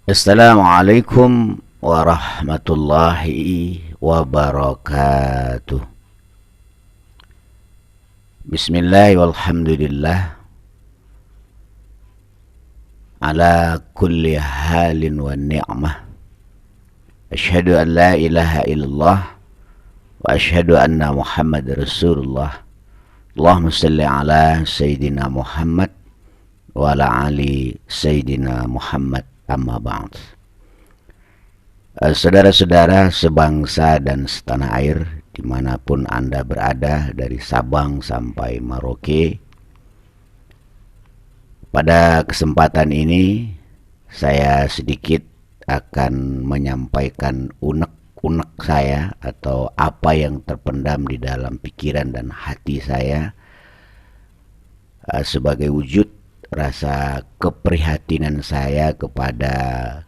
Assalamualaikum warahmatullahi wabarakatuh. Bismillah walhamdulillah ala kulli halin wa ni'mah. Asyhadu an la ilaha illallah wa asyhadu anna Muhammad Rasulullah. Allahumma salli ala Sayyidina Muhammad wa ala ali Sayyidina Muhammad, amma ba'd. Saudara-saudara sebangsa dan setanah air dimanapun Anda berada, dari Sabang sampai Merauke, pada kesempatan ini saya sedikit akan menyampaikan unek-unek saya atau apa yang terpendam di dalam pikiran dan hati saya sebagai wujud rasa keprihatinan saya kepada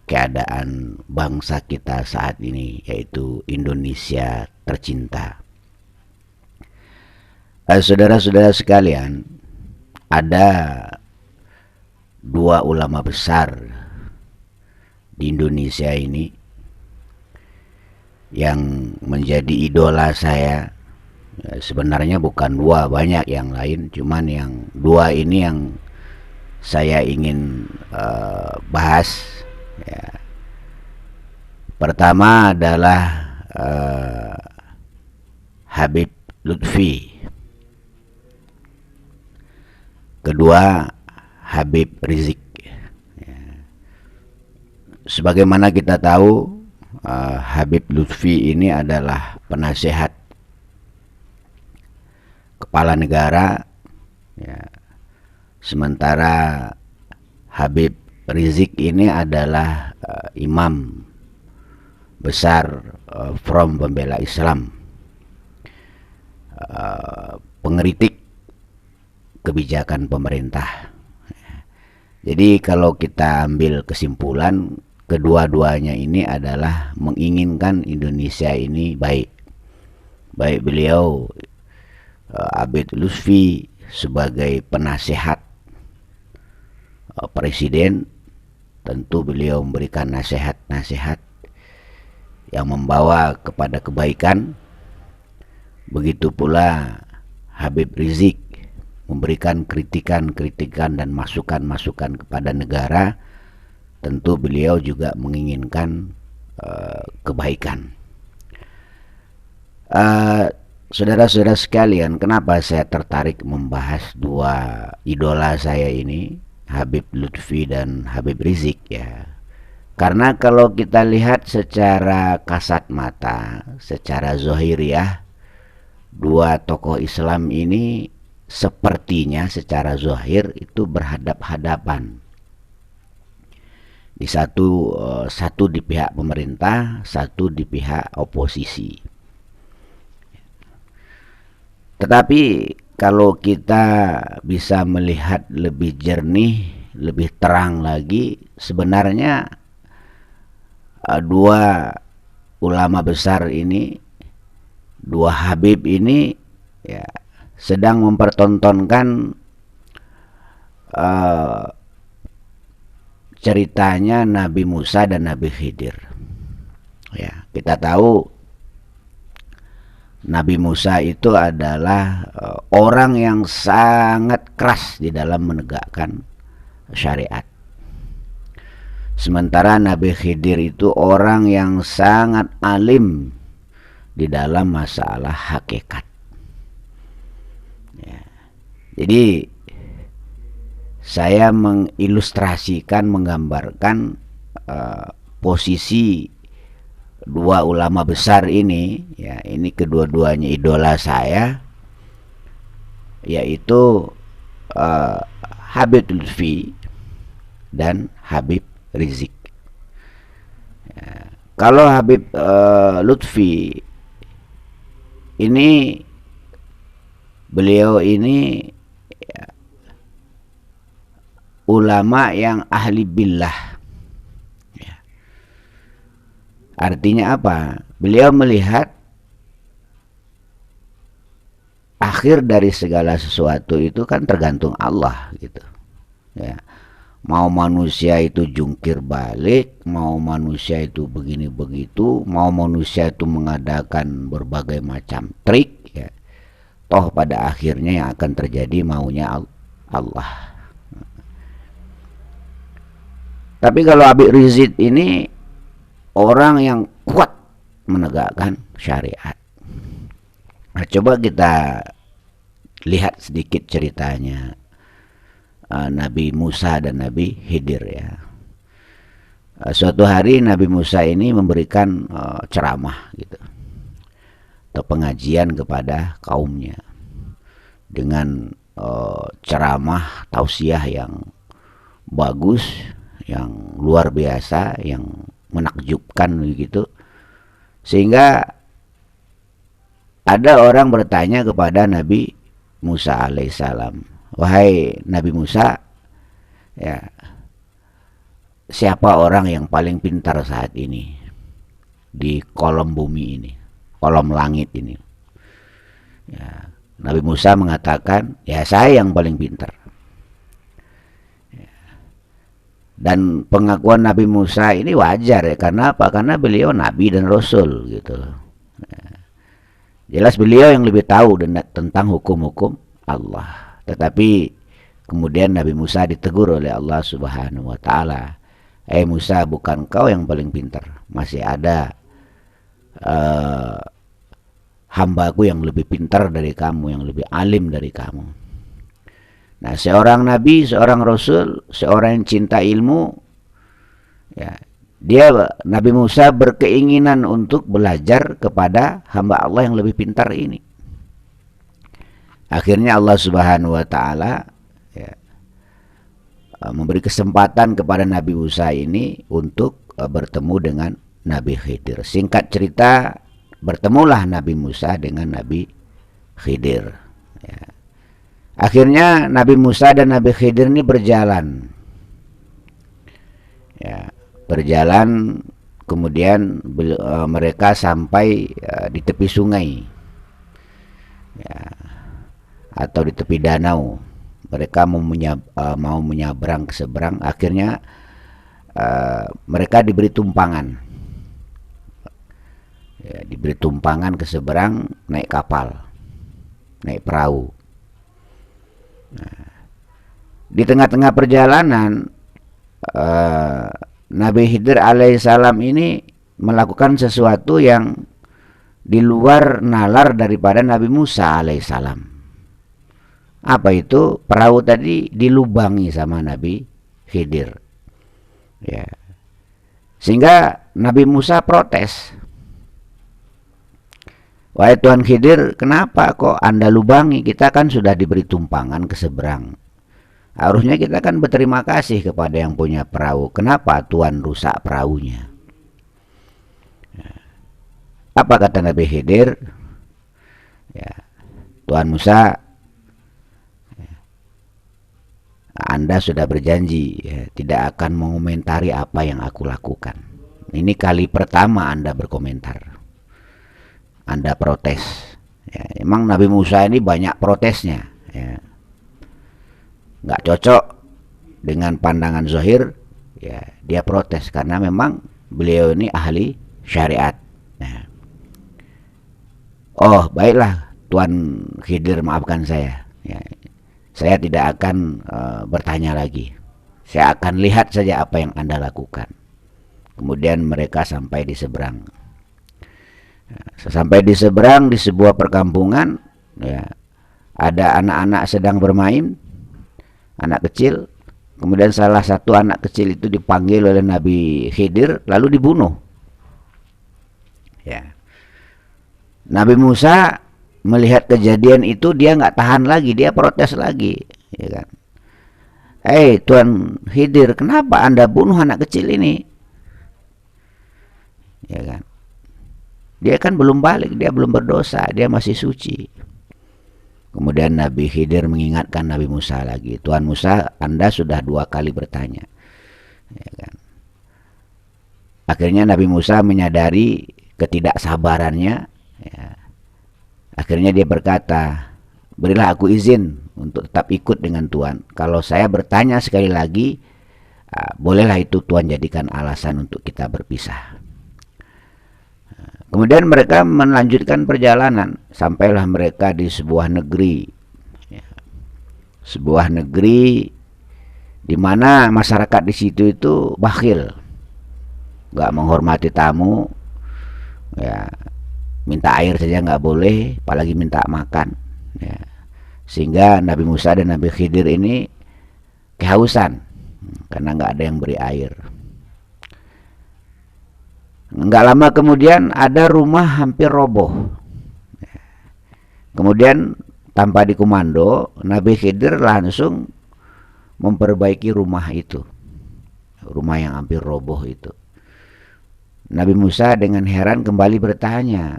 keadaan bangsa kita saat ini, yaitu Indonesia tercinta. Saudara-saudara sekalian, ada dua ulama besar di Indonesia ini yang menjadi idola saya. Sebenarnya bukan dua, banyak yang lain, cuman yang dua ini yang saya ingin bahas. Ya. Pertama adalah Habib Lutfi, kedua Habib Rizik. Ya. Sebagaimana kita tahu, Habib Lutfi ini adalah penasehat kepala negara, ya. Sementara Habib Rizik ini adalah imam besar Front Pembela Islam, pengkritik kebijakan pemerintah. Jadi kalau kita ambil kesimpulan, kedua-duanya ini adalah menginginkan Indonesia ini baik. Baik beliau Habib Lutfi sebagai penasehat presiden, tentu beliau memberikan nasihat-nasihat yang membawa kepada kebaikan. Begitu pula Habib Rizik memberikan kritikan-kritikan dan masukan-masukan kepada negara. Tentu beliau juga menginginkan kebaikan. Saudara-saudara sekalian, kenapa saya tertarik membahas dua idola saya ini, Habib Lutfi dan Habib Rizik, ya? Karena kalau kita lihat secara kasat mata, secara zahiriyah, dua tokoh Islam ini sepertinya secara zahir itu berhadap-hadapan. Di satu di pihak pemerintah, satu di pihak oposisi. Tetapi kalau kita bisa melihat lebih jernih, lebih terang lagi, sebenarnya dua ulama besar ini, dua Habib ini, ya, sedang mempertontonkan ceritanya Nabi Musa dan Nabi Khidir. Ya, kita tahu Nabi Musa itu adalah orang yang sangat keras di dalam menegakkan syariat. Sementara Nabi Khidir itu orang yang sangat alim di dalam masalah hakikat. Ya. Jadi saya mengilustrasikan, menggambarkan posisi dua ulama besar ini, ya, ini kedua-duanya idola saya, yaitu Habib Lutfi dan Habib Rizik. Ya, kalau Habib Lutfi ini, beliau ini, ya, ulama yang ahli billah. Artinya apa? Beliau melihat akhir dari segala sesuatu itu kan tergantung Allah, gitu. Ya. Mau manusia itu jungkir balik, mau manusia itu begini begitu, mau manusia itu mengadakan berbagai macam trik, ya, toh pada akhirnya yang akan terjadi maunya Allah. Tapi kalau Habib Rizik ini orang yang kuat menegakkan syariat. Nah, coba kita lihat sedikit ceritanya Nabi Musa dan Nabi Khidir, ya. Suatu hari Nabi Musa ini memberikan ceramah gitu, atau pengajian kepada kaumnya dengan ceramah tausiah yang bagus, yang luar biasa, yang menakjubkan begitu, sehingga ada orang bertanya kepada Nabi Musa alaihissalam, wahai Nabi Musa, ya, siapa orang yang paling pintar saat ini di kolom bumi ini, kolom langit ini? Ya, Nabi Musa mengatakan, ya saya yang paling pintar. Dan pengakuan Nabi Musa ini wajar, ya. Karena apa? Karena beliau Nabi dan Rasul gitu. Ya. Jelas beliau yang lebih tahu tentang hukum-hukum Allah. Tetapi kemudian Nabi Musa ditegur oleh Allah Subhanahu wa Ta'ala. Musa, bukan kau yang paling pintar, masih ada hambaku yang lebih pintar dari kamu, yang lebih alim dari kamu. Nah, seorang nabi, seorang rasul, seorang yang cinta ilmu, ya, Nabi Musa berkeinginan untuk belajar kepada hamba Allah yang lebih pintar ini. Akhirnya Allah Subhanahu wa Ta'ala, ya, memberi kesempatan kepada Nabi Musa ini untuk bertemu dengan Nabi Khidir. Singkat cerita, bertemulah Nabi Musa dengan Nabi Khidir, ya. Akhirnya Nabi Musa dan Nabi Khidir ini berjalan, ya, berjalan, kemudian mereka sampai di tepi sungai, ya, atau di tepi danau. Mereka mau menyabrang ke seberang. Akhirnya mereka diberi tumpangan, ya, diberi tumpangan ke seberang, naik kapal, naik perahu. Nah, di tengah-tengah perjalanan Nabi Khidir alaihissalam ini melakukan sesuatu yang di luar nalar daripada Nabi Musa alaihissalam. Apa itu? Perahu tadi dilubangi sama Nabi Khidir, ya. Sehingga Nabi Musa protes, wahai Tuhan Khidir, kenapa kok Anda lubangi? Kita kan sudah diberi tumpangan ke seberang. Harusnya kita kan berterima kasih kepada yang punya perahu. Kenapa Tuhan rusak perahunya? Apa kata Nabi Khidir? Ya, Tuhan Musa, Anda sudah berjanji, ya, tidak akan mengomentari apa yang aku lakukan. Ini kali pertama Anda berkomentar. Anda protes, ya. Emang Nabi Musa ini banyak protesnya, ya. Nggak cocok dengan pandangan zahir, ya, dia protes karena memang beliau ini ahli syariat, ya. Oh, baiklah Tuan Khidir, maafkan saya, ya. Saya tidak akan bertanya lagi. Saya akan lihat saja apa yang Anda lakukan. Kemudian mereka sampai di seberang. Sampai di seberang, di sebuah perkampungan, ya, ada anak-anak sedang bermain, anak kecil. Kemudian salah satu anak kecil itu dipanggil oleh Nabi Khidir lalu dibunuh, ya. Nabi Musa melihat kejadian itu, dia nggak tahan lagi, dia protes lagi, ya kan. Tuan Khidir, kenapa Anda bunuh anak kecil ini? Ya kan. Dia kan belum balik, dia belum berdosa, dia masih suci. Kemudian Nabi Khidir mengingatkan Nabi Musa lagi, Tuan Musa, Anda sudah 2 kali bertanya, ya kan. Akhirnya Nabi Musa menyadari ketidaksabarannya, ya. Akhirnya dia berkata, berilah aku izin untuk tetap ikut dengan Tuhan. Kalau saya bertanya sekali lagi, bolehlah itu Tuhan jadikan alasan untuk kita berpisah. Kemudian mereka melanjutkan perjalanan, sampailah mereka di sebuah negeri, ya, sebuah negeri di mana masyarakat di situ itu bakhil, nggak menghormati tamu, ya, minta air saja nggak boleh, apalagi minta makan, ya. Sehingga Nabi Musa dan Nabi Khidir ini kehausan karena nggak ada yang beri air. Nggak lama kemudian ada rumah hampir roboh. Kemudian tanpa dikomando, Nabi Khidir langsung memperbaiki rumah itu, rumah yang hampir roboh itu. Nabi Musa dengan heran kembali bertanya,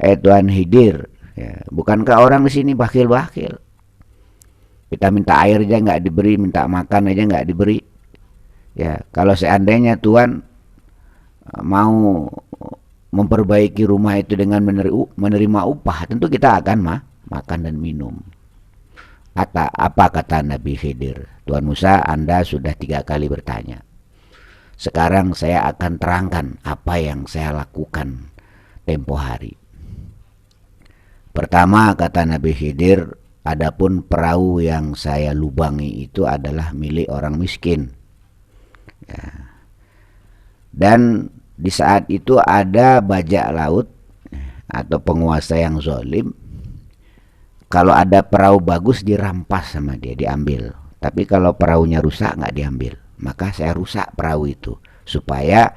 Tuhan Khidir, ya, bukankah orang di sini bakhil-bakhil? Kita minta air aja nggak diberi, minta makan aja nggak diberi. Ya, kalau seandainya Tuhan mau memperbaiki rumah itu dengan menerima upah, tentu kita akan makan dan minum. Apa kata Nabi Khidir? Tuhan Musa, Anda sudah 3 kali bertanya. Sekarang saya akan terangkan apa yang saya lakukan tempo hari. Pertama, kata Nabi Khidir, adapun perahu yang saya lubangi itu adalah milik orang miskin. Ya. Dan di saat itu ada bajak laut atau penguasa yang zalim. Kalau ada perahu bagus dirampas sama dia, diambil. Tapi kalau perahunya rusak nggak diambil. Maka saya rusak perahu itu supaya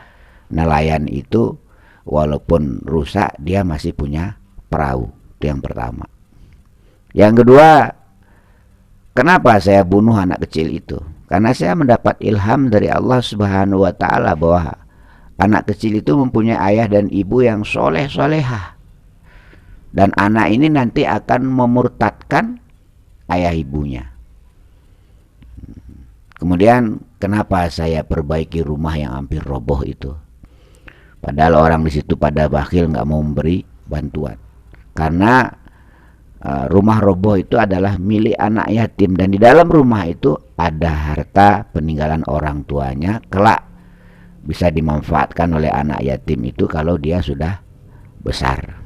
nelayan itu walaupun rusak dia masih punya perahu. Itu yang pertama. Yang kedua, kenapa saya bunuh anak kecil itu? Karena saya mendapat ilham dari Allah Subhanahu wa taala bahwa anak kecil itu mempunyai ayah dan ibu yang soleh-solehah. Dan anak ini nanti akan memurtadkan ayah ibunya. Kemudian kenapa saya perbaiki rumah yang hampir roboh itu? Padahal orang di situ pada bakhil, nggak mau memberi bantuan. Karena rumah roboh itu adalah milik anak yatim. Dan di dalam rumah itu ada harta peninggalan orang tuanya, kelak bisa dimanfaatkan oleh anak yatim itu kalau dia sudah besar.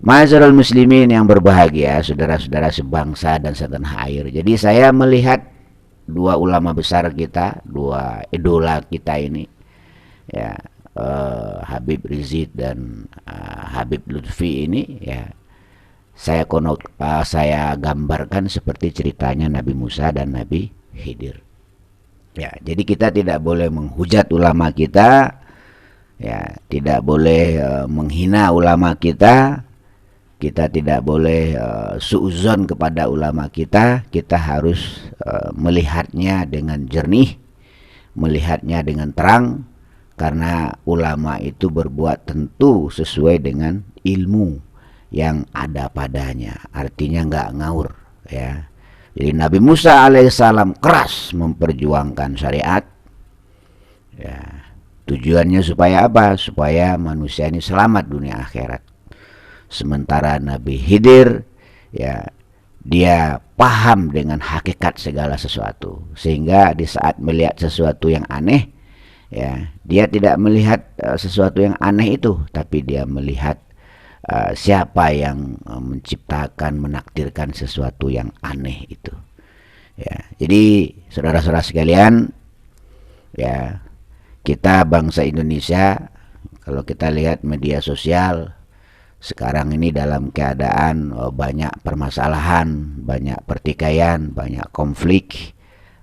Ma'asyiral muslimin yang berbahagia, saudara-saudara sebangsa dan setanah air. Jadi saya melihat 2 ulama besar kita, 2 idola kita ini, ya, Habib Rizik dan Habib Lutfi ini, ya, saya gambarkan seperti ceritanya Nabi Musa dan Nabi Khidir. Ya, jadi kita tidak boleh menghujat ulama kita, ya, tidak boleh menghina ulama kita tidak boleh suudzon kepada ulama kita harus melihatnya dengan jernih, melihatnya dengan terang, karena ulama itu berbuat tentu sesuai dengan ilmu yang ada padanya, artinya nggak ngawur, ya. Jadi Nabi Musa alaihissalam keras memperjuangkan syariat, ya. Tujuannya supaya apa? Supaya manusia ini selamat dunia akhirat. Sementara Nabi Khidir, ya, dia paham dengan hakikat segala sesuatu, sehingga di saat melihat sesuatu yang aneh, ya, dia tidak melihat sesuatu yang aneh itu, tapi dia melihat siapa yang menciptakan, menakdirkan sesuatu yang aneh itu, ya. Jadi saudara-saudara sekalian, ya, kita bangsa Indonesia, kalau kita lihat media sosial sekarang ini dalam keadaan banyak permasalahan, banyak pertikaian, banyak konflik,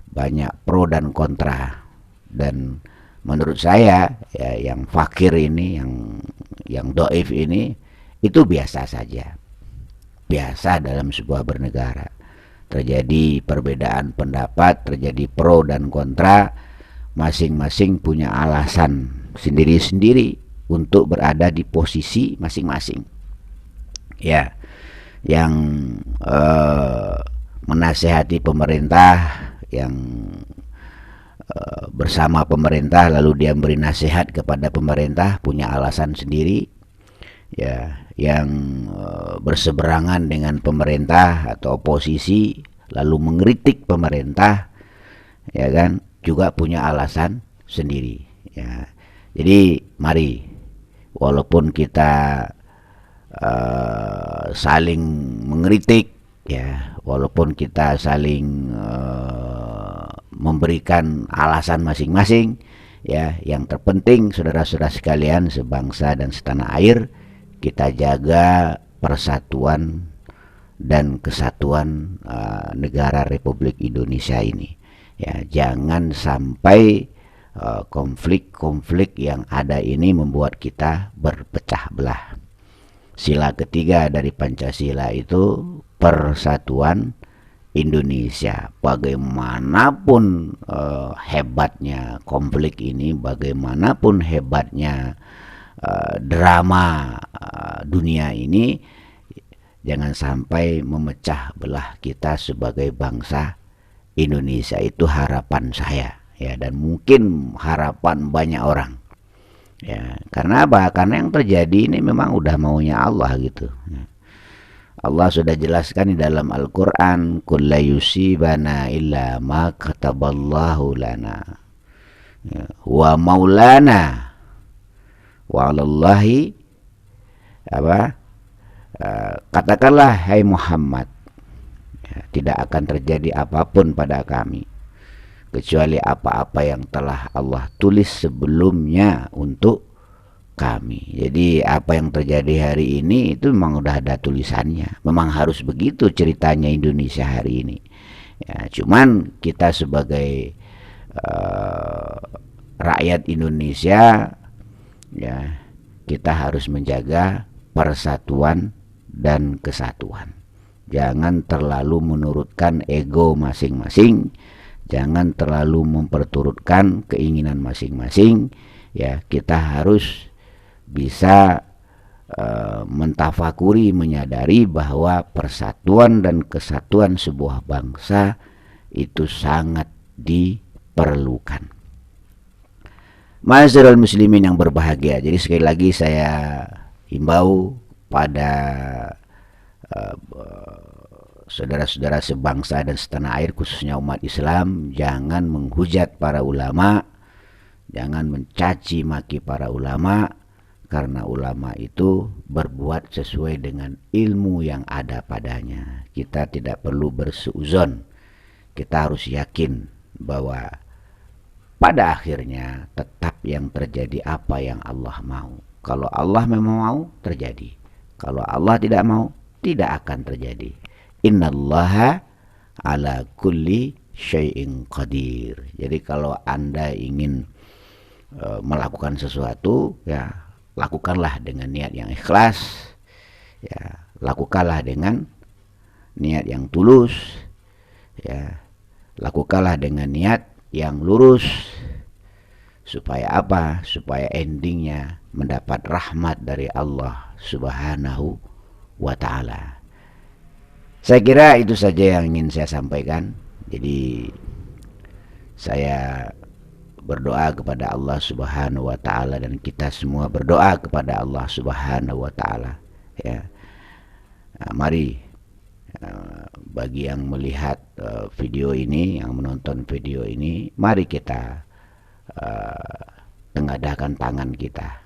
banyak pro dan kontra. Dan menurut saya, ya, yang fakir ini, yang doif ini, itu biasa saja, biasa dalam sebuah bernegara. Terjadi perbedaan pendapat, terjadi pro dan kontra, masing-masing punya alasan sendiri-sendiri untuk berada di posisi masing-masing. Ya, yang menasehati pemerintah, yang bersama pemerintah lalu dia beri nasihat kepada pemerintah, punya alasan sendiri. Ya, yang berseberangan dengan pemerintah atau oposisi lalu mengkritik pemerintah, ya kan, juga punya alasan sendiri, ya. Jadi mari, walaupun kita saling mengkritik, ya, walaupun kita saling memberikan alasan masing-masing, ya, yang terpenting saudara-saudara sekalian sebangsa dan setanah air, kita jaga persatuan dan kesatuan negara Republik Indonesia ini, ya. Jangan sampai konflik-konflik yang ada ini membuat kita berpecah belah. Sila ketiga dari Pancasila itu persatuan Indonesia. Bagaimanapun hebatnya konflik ini, bagaimanapun hebatnya drama dunia ini, jangan sampai memecah belah kita sebagai bangsa Indonesia. Itu harapan saya, ya, dan mungkin harapan banyak orang. Ya, karena apa? Karena yang terjadi ini memang udah maunya Allah gitu. Allah sudah jelaskan di dalam Al-Quran, "Qul la yusibana illa ma kataballahu lana, ya, wa maulana wa 'alallahi," apa? Katakanlah hai Muhammad, ya, tidak akan terjadi apapun pada kami kecuali apa-apa yang telah Allah tulis sebelumnya untuk kami. Jadi apa yang terjadi hari ini itu memang udah ada tulisannya. Memang harus begitu ceritanya Indonesia hari ini. Ya, cuman kita sebagai rakyat Indonesia, ya, kita harus menjaga persatuan dan kesatuan. Jangan terlalu menurutkan ego masing-masing. Jangan terlalu memperturutkan keinginan masing-masing, ya. Kita harus bisa mentafakuri, menyadari bahwa persatuan dan kesatuan sebuah bangsa itu sangat diperlukan. Ma'asyiral muslimin yang berbahagia. Jadi sekali lagi saya himbau pada saudara-saudara sebangsa dan setanah air, khususnya umat Islam, jangan menghujat para ulama, jangan mencaci maki para ulama, karena ulama itu berbuat sesuai dengan ilmu yang ada padanya. Kita tidak perlu bersuuzon. Kita harus yakin bahwa pada akhirnya tetap yang terjadi apa yang Allah mau. Kalau Allah memang mau, terjadi. Kalau Allah tidak mau, tidak akan terjadi. Innallaha ala kulli syai'in qadir. Jadi kalau Anda ingin melakukan sesuatu, ya, lakukanlah dengan niat yang ikhlas, ya, lakukanlah dengan niat yang tulus, ya, lakukanlah dengan niat yang lurus. Supaya apa? Supaya endingnya mendapat rahmat dari Allah Subhanahu wa ta'ala. Saya kira itu saja yang ingin saya sampaikan. Jadi saya berdoa kepada Allah Subhanahu wa ta'ala, dan kita semua berdoa kepada Allah Subhanahu wa ta'ala, ya. Mari bagi yang melihat video ini, yang menonton video ini, mari kita tengadahkan tangan kita.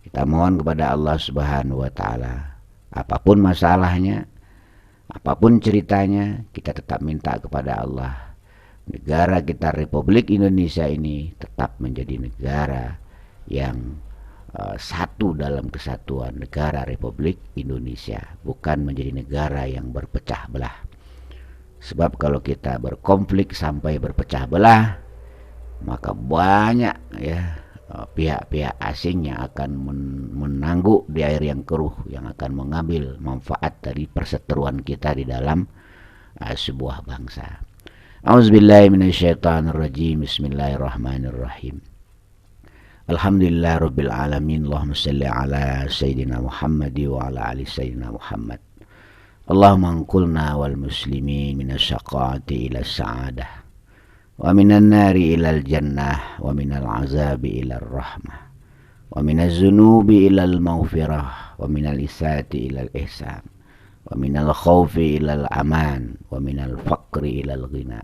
Kita mohon kepada Allah Subhanahu wa ta'ala, apapun masalahnya, apapun ceritanya, kita tetap minta kepada Allah. Negara kita Republik Indonesia ini tetap menjadi negara yang satu dalam kesatuan, negara Republik Indonesia, bukan menjadi negara yang berpecah belah. Sebab kalau kita berkonflik sampai berpecah belah, maka banyak, ya, pihak-pihak asing yang akan menangguk di air yang keruh, yang akan mengambil manfaat dari perseteruan kita di dalam sebuah bangsa. A'udzubillahi minasyaitonirrajim. Bismillahirrahmanirrahim. Alhamdulillah rabbil alamin. Allahumma salli ala sayyidina Muhammad wa ala ali sayyidina Muhammad. Allahumma anqulna wal muslimin minasyaqati ila sa'adah, wa minan nari ilal jannah, wa minal azabi ilal rahmah, wa minaz zunubi ilal maghfirah, wa minal isati ilal ihsan, wa minal khawfi ilal aman, wa minal faqri ilal ghina,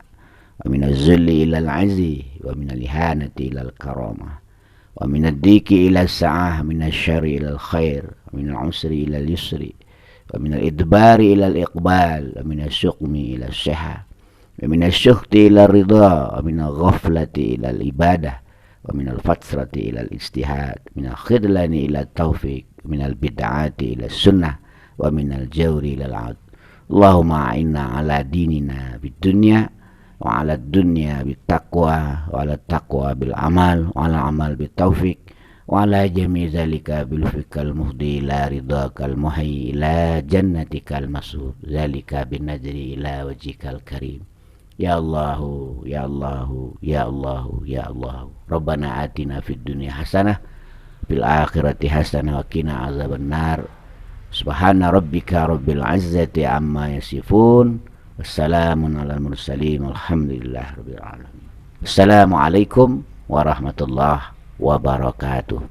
wa minal zulli ilal azzi, wa minal ihanati ilal karamah, wa minal diki ilal sa'ah, minal syari ilal khair, wa minal usri ilal yusri, wa minal idbari ilal iqbal, wa minal syuqmi ilal syihah, wa minal syuhti ilal ridha, wa minal ghaflati ilal ibadah, wa minal fatsrati ilal ijtihad, minal khidlani ilal taufiq, minal bid'ati ilal sunnah, wa minal jawri ilal ad. Allahumma a'inna ala dinina bid dunya wa ala dunya bit taqwa wa ala taqwa bil amal wa ala amal bit taufiq wa ala jami' zalika bil fikal muhdi ila ridhakal muhyi ila jannatikal masud zalika bin najri ila wajhikal karim. Ya Allahu ya Allahu ya Allahu ya Allahu Rabbana atina fid dunya hasanah fil akhirati hasanah wa qina azaban nar. Subhana rabbika rabbil izzati amma yasifun, wassalamun alal mursalin, walhamdulillahi rabbil alamin. Assalamualaikum warahmatullahi wabarakatuh.